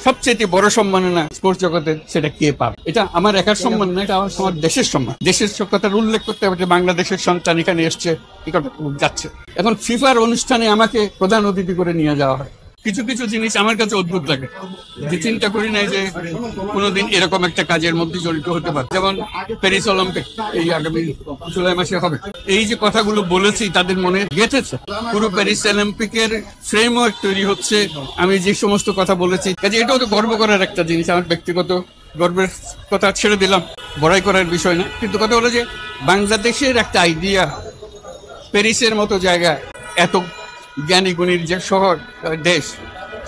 সবচেয়ে বড় সম্মাননা স্পোর্টস জগতে, সেটা কে পাবে? এটা আমার একার সম্মান না, এটা আমার দেশের সম্মান। দেশের কথার উল্লেখ করতে হবে যে বাংলাদেশের সন্তান এখানে এসছে, যাচ্ছে। এখন ফিফার অনুষ্ঠানে আমাকে প্রধান অতিথি করে নিয়ে যাওয়া হয়। কিছু কিছু জিনিস আমার কাছে অদ্ভুত লাগে, যে চিন্তা করি নাই যে কোনোদিন এরকম একটা কাজের মধ্যে জড়িত হতে পারে। যেমন প্যারিস অলিম্পিক এই আগামী জুলাই মাসে হবে, এই যে কথাগুলো বলেছি তাদের মনে গেঁথেছে। পুরো প্যারিস অলিম্পিকের ফ্রেমওয়ার্ক তৈরি হচ্ছে আমি যে সমস্ত কথা বলেছি। কাজে এটাও তো গর্ব করার একটা জিনিস। আমার ব্যক্তিগত গর্বের কথা ছেড়ে দিলাম, বড়াই করার বিষয় না, কিন্তু কথা হলো যে বাংলাদেশের একটা আইডিয়া প্যারিসের মতো জায়গায়, এত জ্ঞানী গুণীর যে শহর দেশ,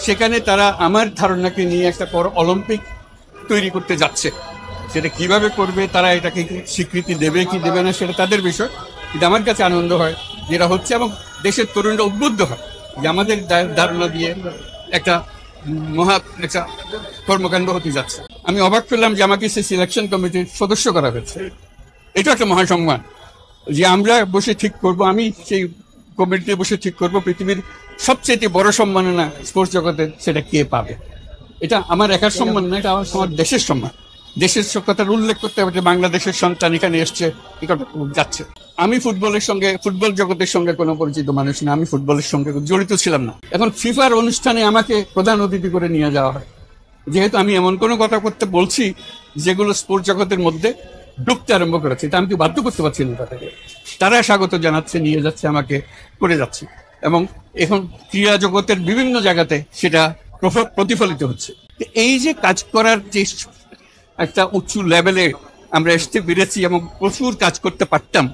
সেখানে তারা আমার ধারণাকে নিয়ে একটা অলিম্পিক তৈরি করতে যাচ্ছে। সেটা কিভাবে করবে, তারা এটাকে স্বীকৃতি দেবে কি দেবে না সেটা তাদের বিষয়, কিন্তু আমার কাছে আনন্দ হয় যেটা হচ্ছে, এবং দেশের তরুণরা উদ্বুদ্ধ হয় যে আমাদের ধারণা দিয়ে একটা একটা কর্মকাণ্ড হতে যাচ্ছে। আমি অবাক পেলাম যে আমাকে সেই সিলেকশন কমিটির সদস্য করা হয়েছে। এটা একটা মহাসম্মান যে আমরা বসে ঠিক করব, আমি সেই কমিটিতে বসে ঠিক করব পৃথিবীর সবচেয়ে বড় সম্মাননা স্পোর্টস জগতে, সেটা কে পাবে? এটা আমার একার সম্মান না, এটা আমার দেশের সম্মান। দেশের কথার উল্লেখ করতে হবে যে বাংলাদেশের সন্তান এখানে এসছে, যাচ্ছে। আমি ফুটবল জগতের সঙ্গে কোনো পরিচিত মানুষ না, আমি ফুটবলের সঙ্গে জড়িত ছিলাম না। এখন ফিফার অনুষ্ঠানে আমাকে প্রধান অতিথি করে নিয়ে যাওয়া হয়, যেহেতু আমি এমন কোনো কথা করতে বলছি যেগুলো স্পোর্টস জগতের মধ্যে ঢুকতে আরম্ভ করেছে, এটা আমি তো বাধ্য করতে পারছি না তাদেরকে। তারা স্বাগত জানাচ্ছে, নিয়ে যাচ্ছে, আমাকে করে যাচ্ছে, এবং এখন ক্রীড়া জগতের বিভিন্ন জায়গাতে সেটা প্রতিফলিত হচ্ছে। এই যে কাজ করার যে একটা উঁচু লেভেলে আমরা আসতে পেরেছি এবং প্রচুর কাজ করতে পারতাম,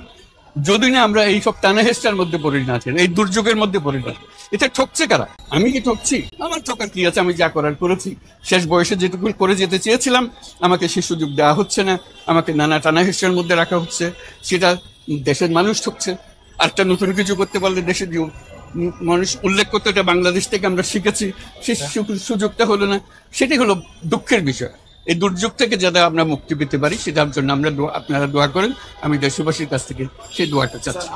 যদি না আমরা এইসব টানাহেস্টার মধ্যে পড়ি না, এই দুর্যোগের মধ্যে পড়ি না। এটা ঠকছে কারা? আমি কি ঠকছি? আমার ঠকার কি আছে? আমি যা করার করেছি। শেষ বয়সে যেটুকু করে যেতে চেয়েছিলাম আমাকে সে সুযোগ দেওয়া হচ্ছে না, আমাকে নানা টানাহেস্টার মধ্যে রাখা হচ্ছে। সেটা দেশের মানুষ ঠকছে। আরেকটা নতুন কিছু করতে পারলে দেশের মানুষ উল্লেখ করতে, এটা বাংলাদেশ থেকে আমরা শিখেছি, সেই সুযোগটা হলো না। সেটাই হলো দুঃখের বিষয়। এই দুর্যোগ থেকে যাতে আমরা মুক্তি পেতে পারি, সেটার জন্য আপনারা দোয়া করেন। আমি দেশবাসীর কাছ থেকে সেই দোয়াটা চাচ্ছি।